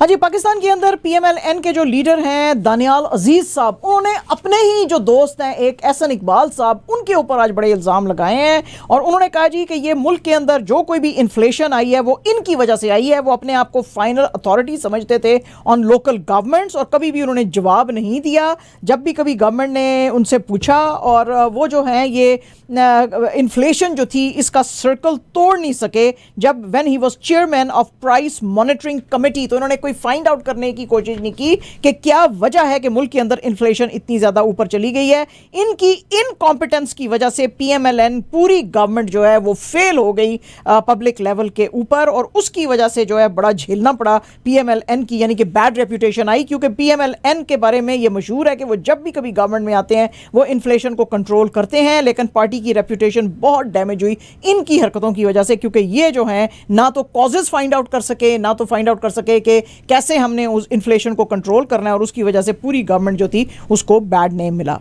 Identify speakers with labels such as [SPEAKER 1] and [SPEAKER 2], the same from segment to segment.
[SPEAKER 1] हाँ जी, पाकिस्तान के अंदर PMLN के जो लीडर हैं दानियाल अजीज साहब, उन्होंने अपने ही जो दोस्त हैं एक एहसन इकबाल साहब, उनके ऊपर आज बड़े इल्ज़ाम लगाए हैं और उन्होंने कहा जी कि ये मुल्क के अंदर जो कोई भी इन्फ्लेशन आई है वो इनकी वजह से आई है। वो अपने आप को फाइनल अथॉरिटी समझते थे ऑन लोकल गवर्नमेंट्स और कभी भी उन्होंने जवाब नहीं दिया जब भी कभी गवर्नमेंट ने उनसे पूछा। और वो जो हैं ये इन्फ्लेशन जो थी इसका सर्कल तोड़ नहीं सके जब when he was chairman of price monitoring committee. तो उन्होंने कोई फाइंड आउट करने की कोशिश नहीं की कि क्या वजह है कि मुल्क के अंदर इन्फ्लेशन इतनी ज़्यादा ऊपर चली गई है। इनकी इनकॉम्पिटेंस की वजह से PMLN पूरी गवर्नमेंट जो है वो फेल हो गई पब्लिक लेवल के ऊपर और उसकी वजह से जो है बड़ा झेलना पड़ा PMLN की, यानी कि बैड रेपुटेशन आई। क्योंकि PMLN के बारे में ये मशहूर है कि वो जब भी कभी गवर्नमेंट में आते हैं वो इन्फ्लेशन को कंट्रोल करते हैं, लेकिन पार्टी की रेपुटेशन बहुत डैमेज हुई इनकी हरकतों की वजह से। क्योंकि ये जो है ना तो कॉजेज फाइंड आउट कर सके, ना तो फाइंड आउट कर सके कि कैसे हमने उस इन्फ्लेशन को कंट्रोल करना है, और उसकी वजह से पूरी गवर्नमेंट जो थी उसको बैड नेम मिला।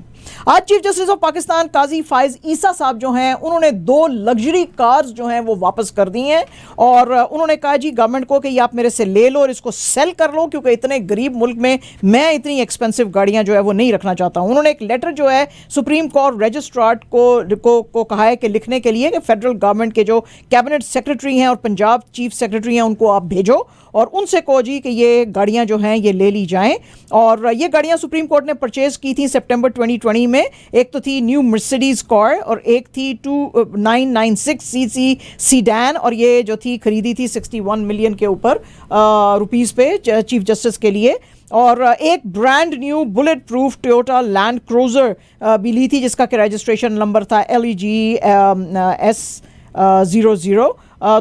[SPEAKER 1] आज चीफ जस्टिस ऑफ पाकिस्तान काजी फाइज ईसा साहब जो हैं उन्होंने 2 लग्जरी कार्स जो हैं वो वापस कर दी हैं और उन्होंने कहा जी गवर्नमेंट को कि ये आप मेरे से ले लो और इसको सेल कर लो, क्योंकि इतने गरीब मुल्क में मैं इतनी एक्सपेंसिव गाड़ियां जो है वो नहीं रखना चाहता हूं। उन्होंने एक लेटर जो है सुप्रीम कोर्ट रजिस्ट्रार को कहा है कि लिखने के लिए कि फेडरल गवर्नमेंट के जो कैबिनेट सेक्रेटरी हैं और पंजाब चीफ सेक्रेटरी हैं उनको आप भेजो और उनसे कहो जी कि ये गाड़ियां जो हैं ये ले ली जाएं। और ये गाड़ियां सुप्रीम कोर्ट ने परचेज की थी सितंबर 2020 में। एक तो थी न्यू मर्सिडीज कार और एक थी 2996 सीसी सीडैन, और ये जो थी खरीदी थी 61 मिलियन के ऊपर रुपीस पे चीफ जस्टिस के लिए। और एक brand new bullet proof Toyota land cruiser भी ली थी जिसका कि रजिस्ट्रेशन नंबर था LEG S00।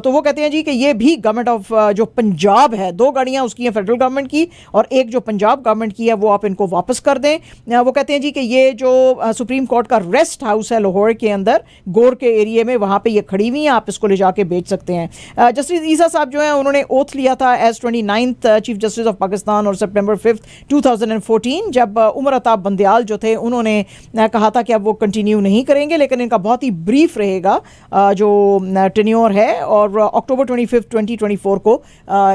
[SPEAKER 1] तो वो कहते हैं जी कि ये भी गवर्नमेंट ऑफ जो पंजाब है, 2 गाड़ियां उसकी हैं फेडरल गवर्नमेंट की और एक जो पंजाब गवर्नमेंट की है वो आप इनको वापस कर दें। वो कहते हैं जी कि ये जो सुप्रीम कोर्ट का रेस्ट हाउस है लाहौर के अंदर गोर के एरिया में, वहाँ पे ये खड़ी हुई हैं, आप इसको ले जाके बेच सकते हैं। जस्टिस ईसा साहब जो हैं उन्होंने ओथ लिया था as 29th chief justice of Pakistan और सितंबर 5th 2014 जब उमर अताब बंदयाल जो थे उन्होंने कहा था कि अब वो कंटिन्यू नहीं करेंगे, लेकिन इनका बहुत ही ब्रीफ रहेगा जो टेन्योर है और अक्टूबर 25 2024 को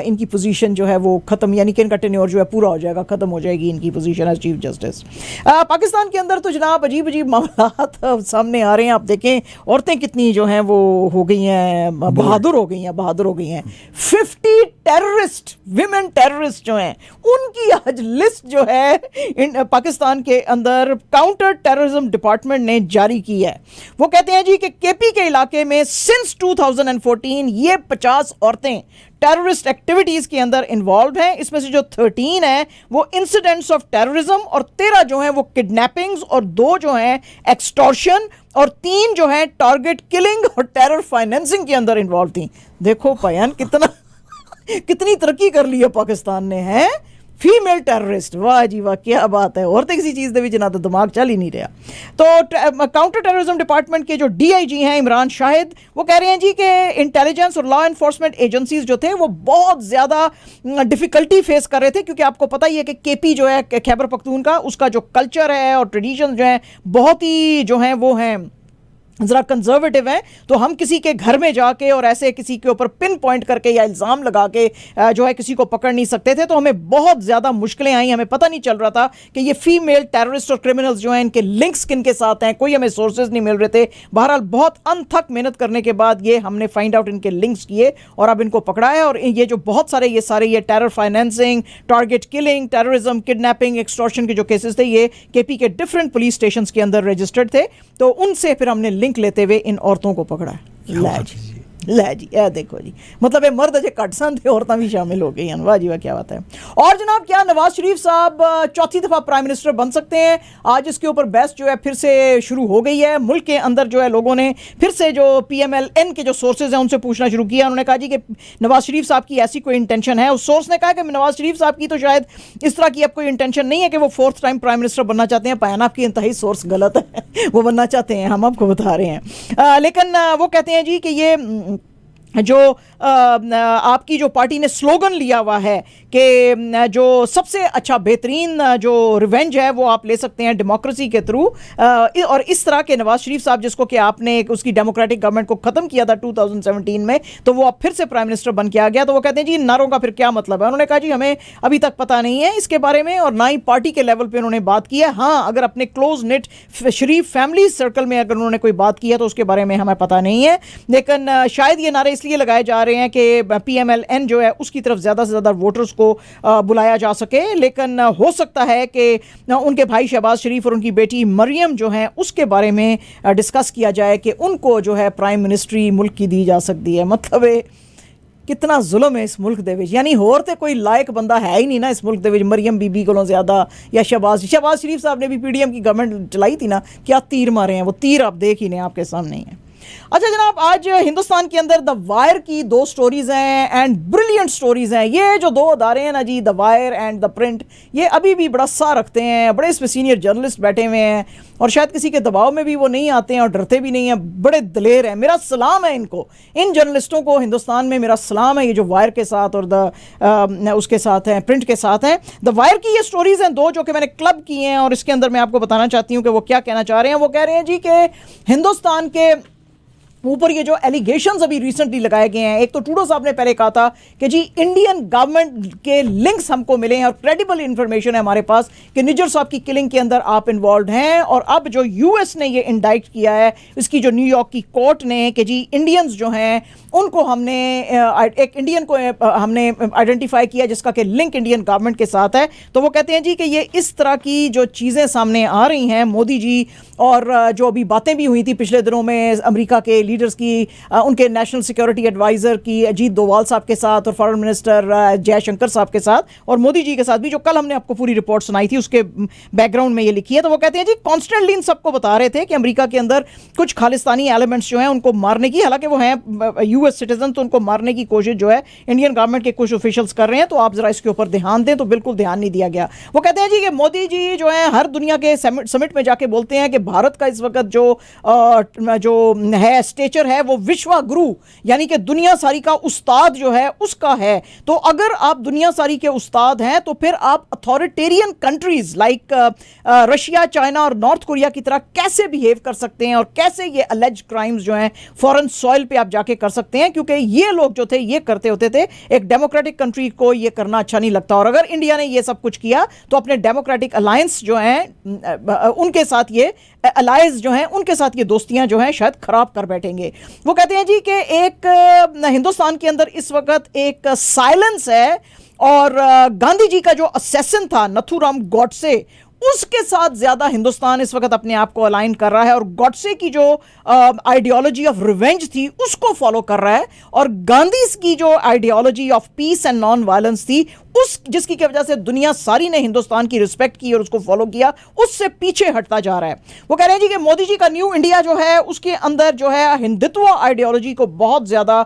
[SPEAKER 1] इनकी पोजीशन जो है वो खत्म, यानी कि इनका टेन्योर जो है पूरा हो जाएगा, खत्म हो जाएगी इनकी position as chief justice. Pakistan के अंदर तो जनाब अजीब अजीब मामलात सामने आ रहे हैं। आप देखें औरतें कितनी जो हैं वो हो गई हैं, बहादुर हो गई हैं। 50 टेररिस्ट विमेन टेररिस्ट जो हैं उनकी आज लिस्ट जो है पाकिस्तान के अंदर काउंटर टेररिज्म डिपार्टमेंट ने जारी की है। वो कहते हैं जी कि KP के इलाके में सिंस 2014 ये 50 औरतें टेररिस्ट एक्टिविटीज के अंदर इन्वॉल्व हैं। इसमें से जो 13 हैं वो इंसिडेंट्स ऑफ टेररिज्म और 13 जो हैं वो किडनैपिंग्स और 2 जो हैं एक्सटॉर्शन और 3 जो हैं टारगेट किलिंग और टेरर फाइनेंसिंग के अंदर इन्वॉल्व थी। देखो पयान कितनी तरक्की कर ली है पाकिस्तान ने, है फीमेल टेररिस्ट, वाह जी वाह क्या बात है। और तो किसी चीज़ के ना तो दिमाग चल ही नहीं रहा। तो काउंटर टेररिज्म डिपार्टमेंट के जो DIG हैं इमरान शाहिद, वो कह रहे हैं जी कि इंटेलिजेंस और लॉ एनफोर्समेंट एजेंसीज जो थे वो बहुत ज़्यादा डिफ़िकल्टी फेस कर रहे थे, क्योंकि आपको पता ही है कि KP जो है खैबर पख्तूनख्वा उसका जो कल्चर है और ट्रेडिशन जो है बहुत ही जो हैं वो हैं ज़रा कंजर्वेटिव हैं। तो हम किसी के घर में जाके और ऐसे किसी के ऊपर पिन पॉइंट करके या इल्ज़ाम लगा के जो है किसी को पकड़ नहीं सकते थे। तो हमें बहुत ज़्यादा मुश्किलें आई, हमें पता नहीं चल रहा था कि ये फीमेल टेररिस्ट और क्रिमिनल्स जो हैं इनके लिंक्स किन के साथ हैं, कोई हमें सोर्सेज नहीं मिल रहे थे। बहरहाल बहुत अनथक मेहनत करने के बाद ये हमने फाइंड आउट इनके लिंक्स किए और अब इनको पकड़ा है। और ये जो बहुत सारे ये terror financing, target killing, terrorism, kidnapping, extortion के जो केसेस थे ये KP के डिफरेंट पुलिस स्टेशन के अंदर रजिस्टर्ड थे। तो उनसे फिर हमने लिंक लेते हुए इन औरतों को पकड़ा है। लै जी देखो जी, मतलब ये मर्द जो कट सन थे औरतें भी शामिल हो गई हैं। वाह जी वाह क्या बात है। और जनाब क्या नवाज शरीफ साहब 4थी दफ़ा प्राइम मिनिस्टर बन सकते हैं? आज इसके ऊपर बहस जो है फिर से शुरू हो गई है। मुल्क के अंदर जो है लोगों ने फिर से जो PMLN के जो सोर्सेज हैं उनसे पूछना शुरू किया। उन्होंने कहा जी कि नवाज शरीफ साहब की ऐसी कोई इंटेंशन है। उस सोर्स ने कहा कि नवाज शरीफ साहब की तो शायद इस तरह की अब कोई इंटेंशन नहीं है कि वो 4th टाइम प्राइम मिनिस्टर बनना चाहते हैं। पायन आपकी इंतहाई सोर्स गलत है, वो बनना चाहते हैं, हम आपको बता रहे हैं। लेकिन वो कहते हैं जी कि ये जो आपकी जो पार्टी ने स्लोगन लिया हुआ है कि जो सबसे अच्छा बेहतरीन जो रिवेंज है वो आप ले सकते हैं डेमोक्रेसी के थ्रू, और इस तरह के नवाज शरीफ साहब जिसको कि आपने उसकी डेमोक्रेटिक गवर्नमेंट को ख़त्म किया था 2017 में, तो वो अब फिर से प्राइम मिनिस्टर बन के आ गया। तो वो कहते हैं जी नारों का फिर क्या मतलब है। उन्होंने कहा जी हमें अभी तक पता नहीं है इसके बारे में और ना ही पार्टी के लेवल पर उन्होंने बात की है। हाँ, अगर अपने क्लोज नेट शरीफ फैमिली सर्कल में अगर उन्होंने कोई बात की है तो उसके बारे में हमें पता नहीं है। लेकिन शायद ये नारे इसलिए लगाए जा रहे हैं कि PMLN जो है उसकी तरफ ज़्यादा से ज़्यादा वोटर्स को बुलाया जा सके। लेकिन हो सकता है कि उनके भाई शहबाज शरीफ और उनकी बेटी मरियम जो है उसके बारे में डिस्कस किया जाए कि उनको जो है प्राइम मिनिस्ट्री मुल्क की दी जा सकती है। मतलब कितना जुल्म है इस मुल्क दे विच, यानी होर ते कोई लायक बंदा है ही नहीं ना इस मुल्क दे विच मरियम बीबी को ज़्यादा, या शहबाज शरीफ साहब ने भी PDM की गवर्नमेंट चलाई थी ना, क्या तीर मारे हैं, वो तीर आप देख ही नहीं आपके सामने ही है। अच्छा जनाब, आज हिंदुस्तान के अंदर द वायर की 2 स्टोरीज हैं एंड ब्रिलियंट स्टोरीज हैं। ये जो 2 अदारे हैं ना जी, the Wire and the Print, ये अभी भी बड़ा सा रखते हैं, बड़े इसमें सीनियर जर्नलिस्ट बैठे हुए हैं और शायद किसी के दबाव में भी वो नहीं आते हैं और डरते भी नहीं हैं, बड़े दलेर हैं। मेरा सलाम है इनको, इन जर्नलिस्टों को हिंदुस्तान में मेरा सलाम है, ये जो वायर के साथ और उसके साथ हैं, प्रिंट के साथ हैं। द वायर की ये स्टोरीज हैं 2 जो कि मैंने क्लब की हैं और इसके अंदर मैं आपको बताना चाहती हूँ कि वो क्या कहना चाह रहे हैं। वो कह रहे हैं जी कि हिंदुस्तान के ऊपर ये जो एलिगेशंस अभी रिसेंटली लगाए गए हैं, एक तो ट्रूडो साहब ने पहले कहा था कि जी इंडियन गवर्नमेंट के लिंक्स हमको मिले हैं और क्रेडिबल इंफॉर्मेशन है हमारे पास कि निज्जर साहब की किलिंग के अंदर आप इन्वॉल्व हैं, और अब जो US ने ये इंडाइट किया है, इसकी जो न्यूयॉर्क की कोर्ट ने, कि जी इंडियंस जो हैं उनको हमने एक इंडियन को हमने आइडेंटिफाई किया जिसका कि लिंक इंडियन गवर्नमेंट के साथ है। तो वो कहते हैं जी कि ये इस तरह की जो चीज़ें सामने आ रही हैं, मोदी जी और जो अभी बातें भी हुई थी पिछले दिनों में अमेरिका के लीडर्स की, उनके नेशनल सिक्योरिटी एडवाइज़र की अजीत डोवाल साहब के साथ और फॉरेन मिनिस्टर जयशंकर साहब के साथ और मोदी जी के साथ भी, जो कल हमने आपको पूरी रिपोर्ट सुनाई थी उसके बैकग्राउंड में ये लिखी है। तो वो कहते हैं जी कॉन्स्टेंटली इन सबको बता रहे थे कि अमेरिका के अंदर कुछ खालिस्तानी एलिमेंट्स जो हैं उनको मारने की, हालांकि वो हैं US सिटीजन, तो उनको मारने की कोशिश जो है इंडियन गवर्नमेंट के कुछ ऑफिशियल्स कर रहे हैं, तो आप जरा इसके ऊपर ध्यान दें। तो बिल्कुल ध्यान नहीं दिया गया। वो कहते हैं जी कि मोदी जी जो है हर दुनिया के समिट में जाके बोलते हैं कि भारत का इस वक्त जो है स्टेचर है वो विश्व गुरु, यानी कि दुनिया सारी का उस्ताद जो है उसका है। तो अगर आप दुनिया सारी के उस्ताद हैं तो फिर आप authoritarian countries like Russia, China और नॉर्थ कोरिया की तरह कैसे बिहेव कर सकते हैं और कैसे ये अलेज क्राइम्स जो हैं फॉरेन सॉइल पे आप जाके कर सकते हैं, क्योंकि ये लोग जो थे ये करते होते थे। एक डेमोक्रेटिक कंट्री को ये करना अच्छा नहीं लगता, और अगर इंडिया ने ये सब कुछ किया तो अपने डेमोक्रेटिक अलायंस जो हैं उनके साथ ये अलायंस जो हैं उनके साथ ये दोस्तियां जो हैं शायद खराब कर बैठेंगे। वो कहते हैं जी कि एक हिंदुस्तान के अंदर इस वक्त एक साइलेंस है, और गांधी जी का जो असेसन था नथुराम गॉडसे, उसके साथ ज्यादा हिंदुस्तान इस वक्त अपने आप को अलाइन कर रहा है और गॉडसे की जो आइडियोलॉजी ऑफ रिवेंज थी उसको फॉलो कर रहा है, और गांधी की जो ideology of peace and non violence थी उस जिसकी की वजह से दुनिया सारी ने हिंदुस्तान की रिस्पेक्ट की और उसको फॉलो किया, उससे पीछे हटता जा रहा है। वो कह रहे हैं जी कि मोदी जी का न्यू इंडिया जो है उसके अंदर जो है हिंदुत्व आइडियोलॉजी को बहुत ज्यादा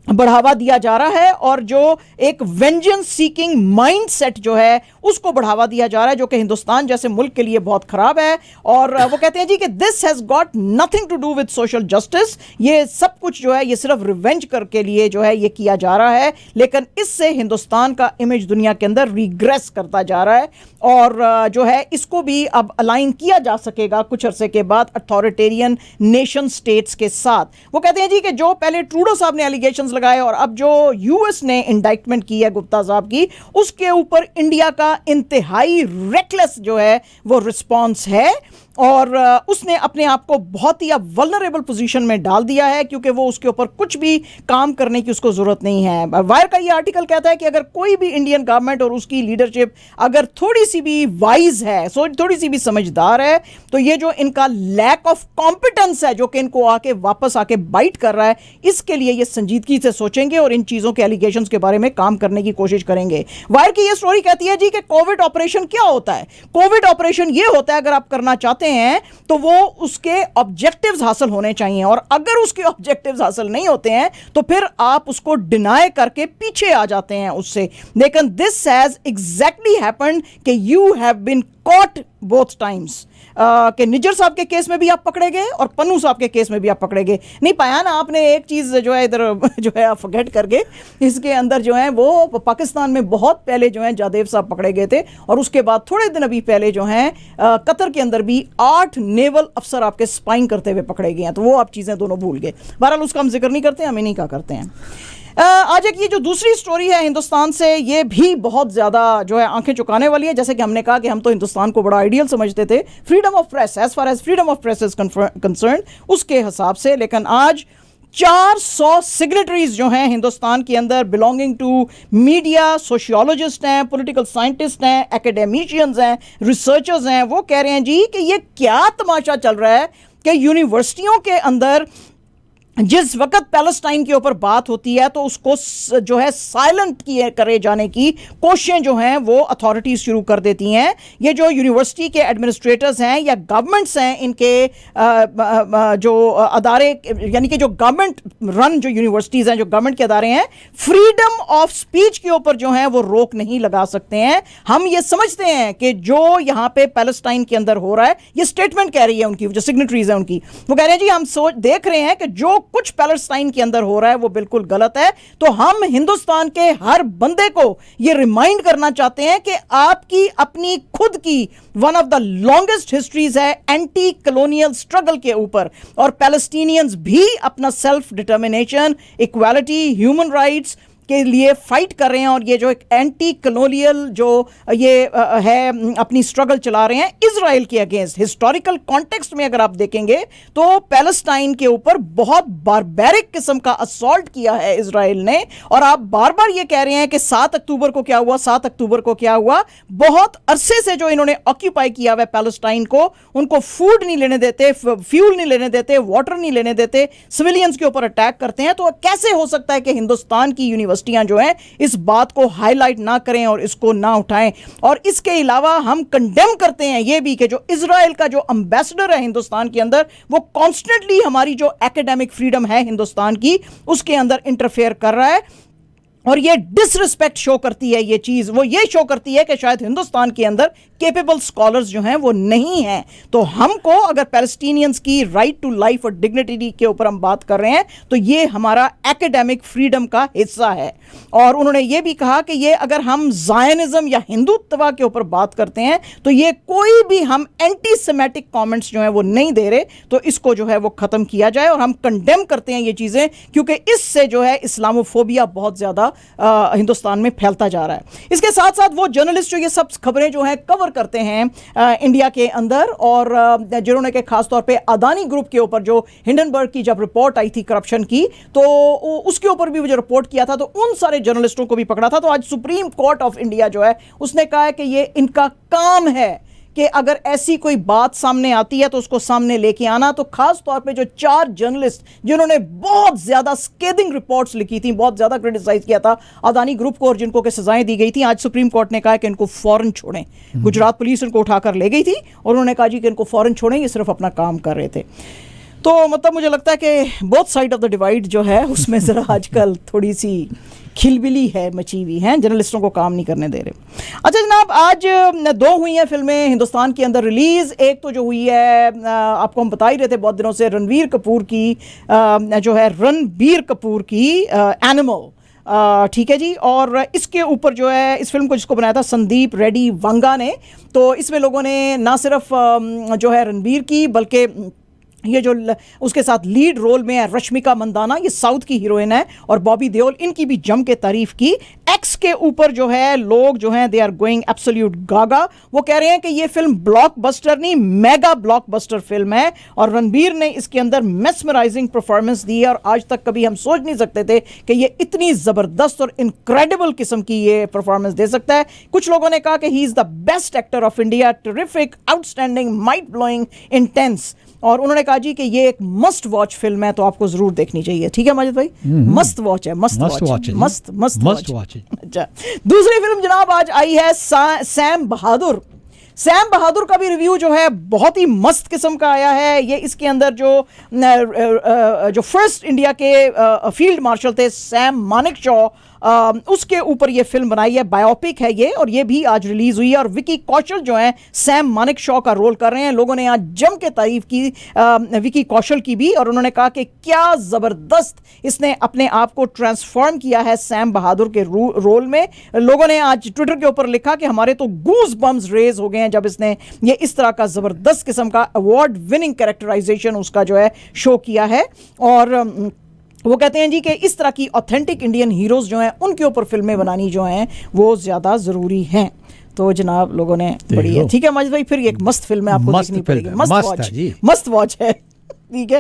[SPEAKER 1] बढ़ावा दिया जा रहा है, और जो एक वेंजेंस सीकिंग माइंडसेट जो है उसको बढ़ावा दिया जा रहा है, जो कि हिंदुस्तान जैसे मुल्क के लिए बहुत खराब है। और वो कहते हैं जी कि this has got nothing to do with social justice, ये सब कुछ जो है ये सिर्फ रिवेंज करके लिए जो है ये किया जा रहा है, लेकिन इससे हिंदुस्तान का इमेज दुनिया के अंदर रिग्रेस करता जा रहा है, और जो है इसको भी अब अलाइन किया जा सकेगा कुछ अरसे के बाद अथॉरिटेरियन नेशन स्टेट्स के साथ। वो कहते हैं जी कि जो पहले ट्रूडो साहब ने एलिगेशंस लगाए और अब जो US ने इंडाइटमेंट की है गुप्ता साहब की, उसके ऊपर इंडिया का इंतहाई रेकलेस जो है वो रिस्पॉन्स है, और उसने अपने आप को बहुत ही वल्नरेबल पोजीशन में डाल दिया है, क्योंकि वो उसके ऊपर कुछ भी काम करने की उसको ज़रूरत नहीं है। वायर का ये आर्टिकल कहता है कि अगर कोई भी इंडियन गवर्नमेंट और उसकी लीडरशिप अगर थोड़ी सी भी वाइज है, थोड़ी सी भी समझदार है, तो ये जो इनका लैक ऑफ कॉम्पिटेंस है जो कि इनको आके वापस आके बाइट कर रहा है, इसके लिए ये संजीदगी से सोचेंगे और इन चीज़ों के एलिगेशंस के बारे में काम करने की कोशिश करेंगे। वायर की ये स्टोरी कहती है जी कि कोविड ऑपरेशन क्या होता है। कोविड ऑपरेशन ये होता है अगर आप करना चाहते हैं तो वो उसके ऑब्जेक्टिव्स हासिल होने चाहिए, और अगर उसके ऑब्जेक्टिव्स हासिल नहीं होते हैं तो फिर आप उसको डिनाई करके पीछे आ जाते हैं उससे। लेकिन दिस हैज एग्जैक्टली हैपेंड कि you have been caught both times कि निज्जर साहब के केस में भी आप पकड़े गए और पन्नू साहब के केस में भी आप पकड़े गए। नहीं पाया ना आपने, एक चीज़ जो है इधर जो है आप फॉरगेट कर गए, इसके अंदर जो है वो पाकिस्तान में बहुत पहले जो है जादेव साहब पकड़े गए थे, और उसके बाद थोड़े दिन अभी पहले जो हैं कतर के अंदर भी 8 नेवल अफसर आपके स्पाइंग करते हुए पकड़े गए हैं। तो वो आप चीज़ें दोनों भूल गए। बहरहाल उसका हम जिक्र नहीं करते हैं, हम इन्हीं का करते हैं। आज एक ये जो दूसरी स्टोरी है हिंदुस्तान से, ये भी बहुत ज़्यादा जो है आंखें चुकाने वाली है। जैसे कि हमने कहा कि हम तो हिंदुस्तान को बड़ा आइडियल समझते थे freedom of press, as far as freedom of press is concern, उसके हिसाब से। लेकिन आज 400 सिग्नेटरीज जो हैं हिंदुस्तान के अंदर बिलोंगिंग टू मीडिया, सोशियोलॉजिस्ट हैं, पॉलिटिकल साइंटिस्ट हैं, एकेडमिशियंस हैं, रिसर्चर्स हैं, वो कह रहे हैं जी कि ये क्या तमाशा चल रहा है कि यूनिवर्सिटियों के अंदर जिस वक्त पैलेस्टाइन के ऊपर बात होती है तो उसको जो है साइलेंट किए करे जाने की कोशिशें जो हैं वो अथॉरिटीज़ शुरू कर देती हैं। ये जो यूनिवर्सिटी के एडमिनिस्ट्रेटर्स हैं या गवर्नमेंट्स हैं, इनके जो अदारे, यानी कि जो गवर्नमेंट रन जो यूनिवर्सिटीज़ हैं, जो गवर्नमेंट के अदारे हैं, फ्रीडम ऑफ स्पीच के ऊपर जो है वो रोक नहीं लगा सकते हैं। हम ये समझते हैं कि जो यहाँ पे पैलेस्टाइन के अंदर हो रहा है, ये स्टेटमेंट कह रही है उनकी, जो सिग्नेटरीज हैं उनकी, वो कह रहे हैं जी हम देख रहे हैं कि जो कुछ पैलेस्टाइन के अंदर हो रहा है वो बिल्कुल गलत है। तो हम हिंदुस्तान के हर बंदे को ये रिमाइंड करना चाहते हैं कि आपकी अपनी खुद की one of the longest histories है एंटी कॉलोनियल स्ट्रगल के ऊपर, और पैलेस्टीनियंस भी अपना self determination, equality, human rights के लिए फाइट कर रहे हैं। और ये जो एक एंटी कॉलोनियल जो ये है अपनी स्ट्रगल चला रहे हैं इजराइल के अगेंस्ट। हिस्टोरिकल कॉन्टेक्स्ट में अगर आप देखेंगे तो पैलेस्टाइन के ऊपर बहुत बारबैरिक किस्म का असॉल्ट किया है इजराइल ने, और आप बार बार ये कह रहे हैं कि 7 अक्टूबर को क्या हुआ, 7 अक्टूबर को क्या हुआ। बहुत अरसे से जो इन्होंने ऑक्यूपाई किया हुआ पैलेस्टाइन को, उनको फूड नहीं लेने देते, फ्यूल नहीं लेने देते, वाटर नहीं लेने देते, सिविलियंस के ऊपर अटैक करते हैं। तो कैसे हो सकता है कि हिंदुस्तान की यूनिवर्सिटियां जो हैं इस बात को हाईलाइट ना करें और इसको ना उठाएं। और इसके अलावा हम कंडेम करते हैं ये भी कि जो इजराइल का जो एम्बेसडर है हिंदुस्तान के अंदर, वो कॉन्स्टेंटली हमारी जो एकेडमिक फ्रीडम है हिंदुस्तान की, उसके अंदर इंटरफेयर कर रहा है। और ये डिसरिस्पेक्ट शो करती है ये चीज़, वो ये शो करती है कि शायद हिंदुस्तान के अंदर केपेबल स्कॉलर्स जो हैं वो नहीं हैं। तो हमको अगर पैलेस्टीनियंस की राइट टू लाइफ और डिग्निटी के ऊपर हम बात कर रहे हैं तो ये हमारा एकेडमिक फ्रीडम का हिस्सा है। और उन्होंने ये भी कहा कि ये अगर हम ज़ायनिज़्म या हिंदुत्व के ऊपर बात करते हैं तो ये कोई भी हम एंटी सेमेटिक कॉमेंट्स जो हैं वो नहीं दे रहे, तो इसको जो है वो ख़त्म किया जाए। और हम कंडेम करते हैं ये चीज़ें क्योंकि इससे जो है इस्लामोफोबिया बहुत ज़्यादा हिंदुस्तान में फैलता जा रहा है। इसके साथ साथ वो जर्नलिस्ट जो ये सब खबरें जो हैं कवर करते हैं इंडिया के अंदर, और जिन्होंने के खास तौर पे अदानी ग्रुप के ऊपर जो हिंडनबर्ग की जब रिपोर्ट आई थी करप्शन की, तो उसके ऊपर भी वो जो रिपोर्ट किया था तो उन सारे जर्नलिस्टों को भी पकड़ा था। तो आज सुप्रीम कोर्ट ऑफ इंडिया जो है उसने कहा है कि ये इनका काम है कि अगर ऐसी कोई बात सामने आती है तो उसको सामने लेके आना। तो खास तौर पे जो 4 जर्नलिस्ट जिन्होंने बहुत ज्यादा स्केदिंग रिपोर्ट्स लिखी थी, बहुत ज्यादा क्रिटिसाइज किया था अदानी ग्रुप को और जिनको के सजाएं दी गई थी, आज सुप्रीम कोर्ट ने कहा कि इनको फौरन छोड़ें। गुजरात पुलिस इनको उठाकर ले गई थी और उन्होंने कहा जी कि इनको फौरन छोड़ें, ये सिर्फ अपना काम कर रहे थे। तो मतलब मुझे लगता है कि both side of the divide जो है उसमें ज़रा आजकल थोड़ी सी खिलबिली है मची हुई है, जर्नलिस्टों को काम नहीं करने दे रहे। अच्छा जनाब, आज 2 हुई हैं फिल्में हिंदुस्तान के अंदर रिलीज़। एक तो जो हुई है आपको हम बता ही रहे थे बहुत दिनों से, रणवीर कपूर की जो है रणबीर कपूर की एनिमल, ठीक है जी। और इसके ऊपर जो है इस फिल्म को जिसको बनाया था संदीप रेड्डी वांगा ने, तो इसमें लोगों ने ना सिर्फ जो है रणबीर की बल्कि ये जो उसके साथ लीड रोल में है रश्मिका मंदाना, ये साउथ की हीरोइन है, और बॉबी देओल, इनकी भी जम के तारीफ की। एक्स के ऊपर जो है लोग जो हैं दे आर गोइंग एब्सोल्यूट गागा। वो कह रहे हैं कि ये फिल्म ब्लॉकबस्टर नहीं मेगा ब्लॉकबस्टर फिल्म है, और रणबीर ने इसके अंदर मेस्मराइजिंग परफॉर्मेंस दी है। और आज तक कभी हम सोच नहीं सकते थे कि ये इतनी ज़बरदस्त और इनक्रेडिबल किस्म की ये परफॉर्मेंस दे सकता है। कुछ लोगों ने कहा कि he is the best actor of India, terrific, outstanding, mind blowing, intense. और उन्होंने कहा जी कि ये एक मस्ट वॉच फिल्म है, तो आपको जरूर देखनी चाहिए। ठीक है माजिद भाई, मस्त वॉच है, मस्त वॉच। अच्छा, दूसरी फिल्म जनाब आज आई है सैम बहादुर। सैम बहादुर का भी रिव्यू जो है बहुत ही मस्त किस्म का आया है। ये इसके अंदर जो फर्स्ट इंडिया के फील्ड मार्शल थे सैम मानेकशॉ, उसके ऊपर ये फिल्म बनाई है, बायोपिक है ये, और ये भी आज रिलीज हुई है। और विकी कौशल जो है सैम मानेकशॉ का रोल कर रहे हैं। लोगों ने आज जम के तारीफ की विकी कौशल की भी, और उन्होंने कहा कि क्या जबरदस्त इसने अपने आप को ट्रांसफॉर्म किया है सैम बहादुर के रोल में। लोगों ने आज ट्विटर के ऊपर लिखा कि हमारे तो गूज बम्स रेज हो गए हैं जब इसने ये इस तरह का जबरदस्त किस्म का अवार्ड विनिंग कैरेक्टराइजेशन उसका जो है शो किया है। और वो कहते हैं जी कि इस तरह की ऑथेंटिक इंडियन हीरोज जो हैं उनके ऊपर फिल्में बनानी जो हैं वो ज़्यादा ज़रूरी हैं। तो जनाब लोगों ने बड़ी है, ठीक है माजिद भाई, फिर एक मस्त फिल्म है, आपको देखनी पड़ेगी, मस्त वॉच है, ठीक है।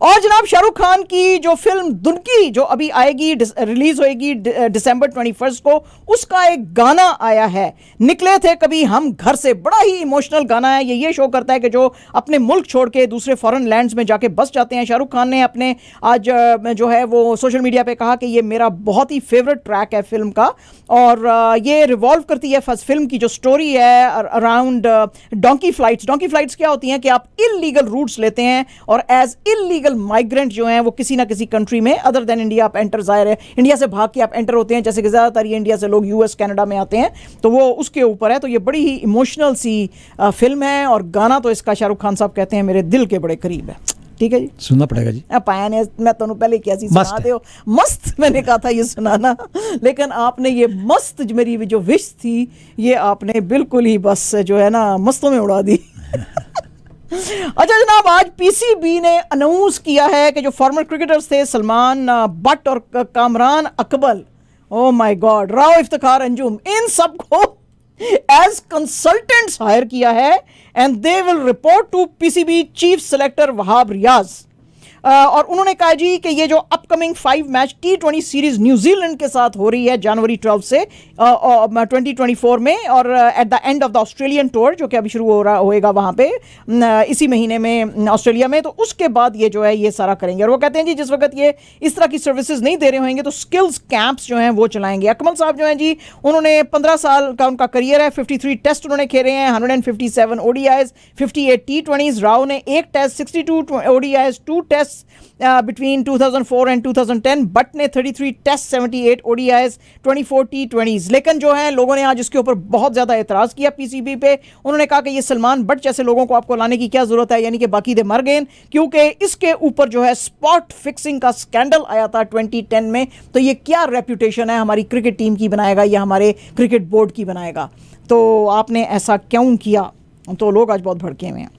[SPEAKER 1] और जनाब शाहरुख खान की जो फिल्म दुनकी जो अभी आएगी, रिलीज होएगी दिसंबर 21 को, उसका एक गाना आया है, निकले थे कभी हम घर से। बड़ा ही इमोशनल गाना है ये शो करता है कि जो अपने मुल्क छोड़ के दूसरे फॉरेन लैंड्स में जाके बस जाते हैं। शाहरुख खान ने अपने आज जो है वो सोशल मीडिया पे कहा कि ये मेरा बहुत ही फेवरेट ट्रैक है फिल्म का, और ये रिवॉल्व करती है फर्स्ट फिल्म की जो स्टोरी है अराउंड डोंकी फ्लाइट्स क्या होती हैं कि आप इलीगल रूट्स लेते हैं और एज इलीगल माइग्रेंट जो हैं वो किसी ना किसी कंट्री में अदर देन इंडिया आप एंटर, जाहिर है इंडिया से भाग के आप एंटर होते हैं, जैसे कि ज़्यादातर ये इंडिया से लोग यूएस कनाडा में आते हैं, तो वो उसके ऊपर है। तो ये बड़ी ही इमोशनल सी फिल्म है, और गाना तो इसका शाहरुख खान साहब कहते हैं मेरे दिल के बड़े करीब है। ठीक है जी, सुनना पड़ेगा जी। पाया ने मैं तो पहले क्या सी सुना दे मस्त, मैंने कहा था ये सुनाना, लेकिन आपने ये मस्त मेरी जो विश थी ये आपने बिल्कुल ही बस जो है ना मस्तों में उड़ा दी। अच्छा जनाब, आज पीसीबी ने अनाउंस किया है कि जो फॉर्मर क्रिकेटर्स थे सलमान बट और Kamran Akmal, oh my god, Rao Iftikhar Anjum, इन सबको एज कंसल्टेंट्स हायर किया है and they will report to PCB chief selector Wahab Riaz. और उन्होंने कहा जी कि ये जो upcoming 5 match T20 series New Zealand के साथ हो रही है जनवरी 12 से 2024 में, और at the end of the Australian tour जो कि अभी शुरू होएगा वहाँ पे इसी महीने में ऑस्ट्रेलिया में, तो उसके बाद ये जो है ये सारा करेंगे। और वो कहते हैं जी जिस वक्त ये इस तरह की सर्विसेज नहीं दे रहे होंगे तो स्किल्स कैंप्स जो हैं वो चलाएंगे। अकमल साहब जो हैं जी, उन्होंने 15 साल का उनका करियर है, 53 टेस्ट उन्होंने खेले हैं, 157 ODIs, 58 T20s। राव ने 1 test, 62 ODIs, 2 test between 2004 and 2010, Butt ने 33 टेस्ट, 78 ODIs, 24 T20s। लेकिन जो है लोगों ने आज इसके ऊपर बहुत ज़्यादा एतराज़ किया पीसीबी पे। उन्होंने कहा कि ये सलमान बट जैसे लोगों को आपको लाने की क्या ज़रूरत है, यानी कि बाकी दे मर गए, क्योंकि इसके ऊपर जो है स्पॉट फिक्सिंग का स्कैंडल आया था 2010 में। तो ये क्या रेपुटेशन है हमारी क्रिकेट टीम की बनाएगा या हमारे क्रिकेट बोर्ड की बनाएगा, तो आपने ऐसा क्यों किया? तो लोग आज बहुत भड़के हुए हैं।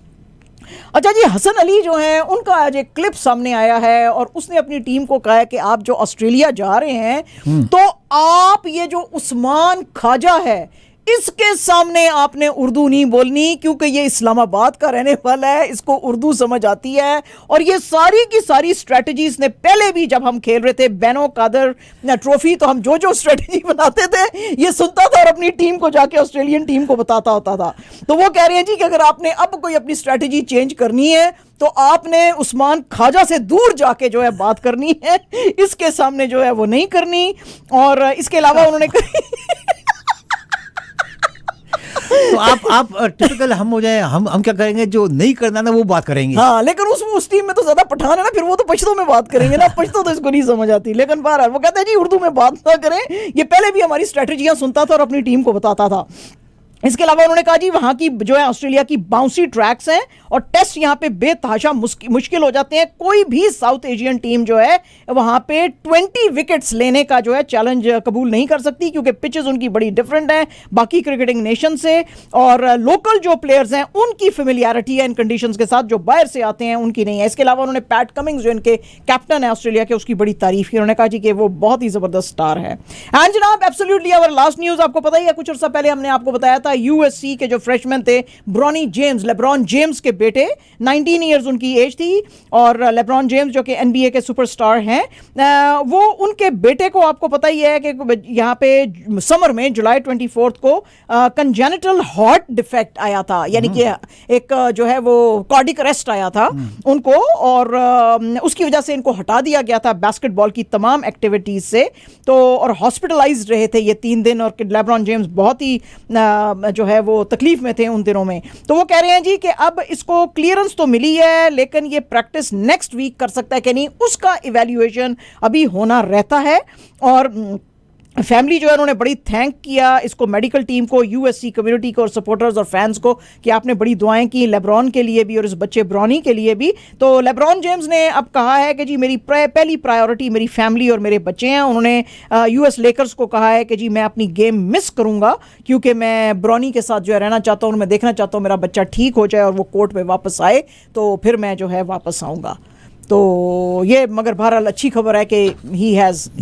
[SPEAKER 1] अच्छा जी, हसन अली जो हैं उनका आज एक क्लिप सामने आया है और उसने अपनी टीम को कहा है कि आप जो ऑस्ट्रेलिया जा रहे हैं तो आप ये जो उस्मान ख्वाजा है इसके सामने आपने उर्दू नहीं बोलनी, क्योंकि ये इस्लामाबाद का रहने वाला है, इसको उर्दू समझ आती है। और ये सारी की सारी स्ट्रेटजीज ने पहले भी जब हम खेल रहे थे बैनो कादर ट्रॉफी, तो हम जो स्ट्रेटजी बनाते थे ये सुनता था और अपनी टीम को जाके ऑस्ट्रेलियन टीम को बताता होता था। तो वो कह रहे हैं जी कि अगर आपने अब कोई अपनी स्ट्रेटजी चेंज करनी है तो आपने उस्मान ख्वाजा से दूर जाके जो है बात करनी है, इसके सामने जो है वो नहीं करनी। और इसके अलावा उन्होंने
[SPEAKER 2] तो आप टिपिकल हम हो जाए, हम क्या करेंगे, जो नहीं करना ना वो बात करेंगे।
[SPEAKER 1] हाँ, लेकिन उस टीम में तो ज्यादा पठान है ना, फिर वो तो पश्तो में बात करेंगे ना, पश्तो तो इसको नहीं समझ आती। लेकिन बहरहाल वो कहते हैं जी उर्दू में बात ना करें, ये पहले भी हमारी स्ट्रेटजियां सुनता था और अपनी टीम को बताता था। इसके अलावा उन्होंने कहा जी वहाँ की जो है ऑस्ट्रेलिया की बाउंसी ट्रैक्स हैं और टेस्ट यहाँ पे बेतहाशा मुश्किल हो जाते हैं। कोई भी साउथ एशियन टीम जो है वहाँ पे 20 विकेट्स लेने का जो है चैलेंज कबूल नहीं कर सकती, क्योंकि पिचेस उनकी बड़ी डिफरेंट हैं बाकी क्रिकेटिंग नेशन से, और लोकल जो प्लेयर्स हैं उनकी फेमिलियरिटी है इन कंडीशंस के साथ, जो बाहर से आते हैं उनकी नहीं है। इसके अलावा उन्होंने पैट कमिंग्स जो इनके कैप्टन है ऑस्ट्रेलिया के, उसकी बड़ी तारीफ की। उन्होंने कहा जी कि वो बहुत ही ज़बरदस्त स्टार है। एंड जनाब एब्सोल्युटली आवर लास्ट न्यूज़, आपको पता ही है कुछ अर्सा पहले हमने आपको बताया था यूएससी के जो फ्रेशमैन थे लेब्रॉन जेम्स के बेटे, 19 ईयर्स उनकी एज थी, और लेब्रॉन जेम्स जो कि एनबीए के सुपरस्टार हैं, वो उनके बेटे को आपको पता ही है कि यहाँ पे समर में जुलाई 24 को कंजेनिटल हार्ट डिफेक्ट आया था, यानी कि एक जो है वो कार्डिक अरेस्ट आया था उनको, और उसकी वजह से इनको हटा दिया गया था बास्केटबॉल की तमाम एक्टिविटीज से। तो और हॉस्पिटलाइज रहे थे ये 3 दिन, और लेब्रॉन जेम्स बहुत ही जो है वो तकलीफ में थे उन दिनों में। तो वो कह रहे हैं जी कि अब इसको क्लियरेंस तो मिली है, लेकिन ये प्रैक्टिस नेक्स्ट वीक कर सकता है कि नहीं, उसका इवैल्यूएशन अभी होना रहता है। और फैमिली जो है उन्होंने बड़ी थैंक किया इसको, मेडिकल टीम को, यूएससी कम्युनिटी को और सपोर्टर्स और फैंस को कि आपने बड़ी दुआएं की लेब्रॉन के लिए भी और इस बच्चे ब्रॉनी के लिए भी। तो लेब्रॉन जेम्स ने अब कहा है कि जी मेरी पहली प्रायोरिटी मेरी फैमिली और मेरे बच्चे हैं। उन्होंने यूएस लेकर्स को कहा है कि जी मैं अपनी गेम मिस करूंगा क्योंकि मैं ब्रॉनी के साथ जो है रहना चाहता हूँ, मैं देखना चाहता हूँ मेरा बच्चा ठीक हो जाए और वो कोर्ट में वापस आए तो फिर मैं जो है वापस आऊँगा। तो ये मगर बहरहाल अच्छी खबर है कि he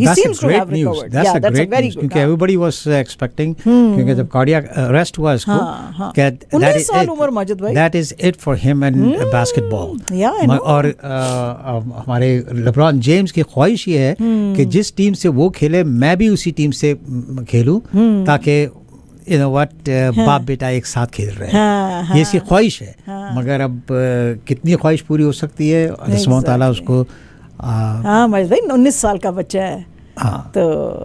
[SPEAKER 1] seems to have recovered.
[SPEAKER 2] That's a great
[SPEAKER 1] very
[SPEAKER 2] news
[SPEAKER 1] good.
[SPEAKER 2] क्योंकि everybody was expecting क्योंकि जब cardiac arrest हुआ इसको, कि
[SPEAKER 1] 19 साल उम्र माजिद भाई,
[SPEAKER 2] that is it for him and basketball.
[SPEAKER 1] Yeah, I know.
[SPEAKER 2] और हमारे लेब्रॉन जेम्स की ख्वाहिश ये है कि जिस टीम से वो खेले मैं भी उसी टीम से खेलूं ताकि you know what, बाप बेटा एक साथ खेल रहे हैं। ये इसकी ख्वाहिश है, मगर अब कितनी ख्वाहिश पूरी हो सकती है, अल्लाह सुब्हान ताला उसको।
[SPEAKER 1] हाँ मजिद भाई 19 साल का बच्चा है।
[SPEAKER 2] हाँ
[SPEAKER 1] तो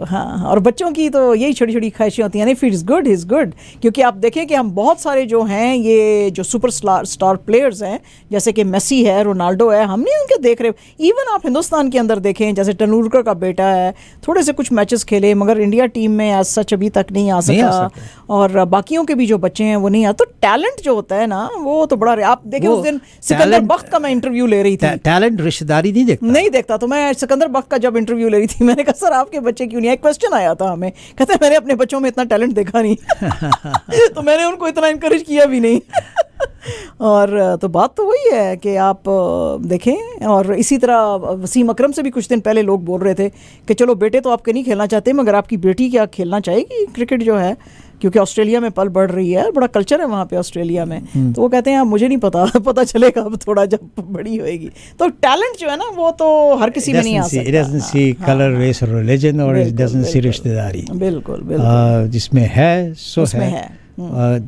[SPEAKER 1] हाँ, और बच्चों की तो यही छोटी छोटी ख्वाहिशें होती हैं। नहीं फिर इज़ गुड क्योंकि आप देखें कि हम बहुत सारे जो हैं ये जो सुपर स्टार प्लेयर्स हैं जैसे कि मेसी है, रोनाल्डो है, हम नहीं उनके देख रहे। इवन आप हिंदुस्तान के अंदर देखें जैसे तेंदुलकर का बेटा है, थोड़े से कुछ मैचेस खेले मगर इंडिया टीम में एज सच अभी तक नहीं आ सका, और बाकियों के भी जो बच्चे हैं वो नहीं आ। तो टैलेंट जो होता है ना वो तो बड़ा, आप देखें उस दिन सिकंदर बख्त का मैं इंटरव्यू ले रही थी।
[SPEAKER 2] टैलेंट रिश्तेदारी नहीं
[SPEAKER 1] देखता तो मैं सिकंदर बख्त का जब इंटरव्यू ले रही थी मैंने कहा सर आपके बच्चे क्यों नहीं आए, क्वेश्चन आया था हमें, कहते मैंने अपने बच्चों में इतना टैलेंट देखा नहीं तो मैंने उनको इतना इनकरेज किया भी नहीं और तो बात तो वही है कि आप देखें। और इसी तरह वसीम अकरम से भी कुछ दिन पहले लोग बोल रहे थे कि चलो बेटे तो आपके नहीं खेलना चाहते मगर आपकी बेटी क्या खेलना चाहेगी क्रिकेट जो है, क्योंकि ऑस्ट्रेलिया में पल बढ़ रही है, बड़ा कल्चर है वहाँ पे ऑस्ट्रेलिया में। तो वो कहते हैं मुझे नहीं पता चलेगा अब थोड़ा जब बड़ी होएगी। तो टैलेंट जो है ना वो तो हर किसी में नहीं आ सकता।
[SPEAKER 2] It doesn't see color, race or religion, or it doesn't see रिश्तेदारी।
[SPEAKER 1] बिल्कुल
[SPEAKER 2] जिसमें है सो है।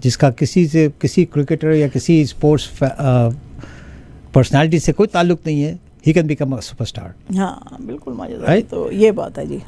[SPEAKER 2] जिसका किसी क्रिकेटर या किसी स्पोर्ट्स पर्सनालिटी से कोई ताल्लुक नहीं है, he can become a superstar।
[SPEAKER 1] हाँ बिल्कुल माजिद, तो ये बात है जी।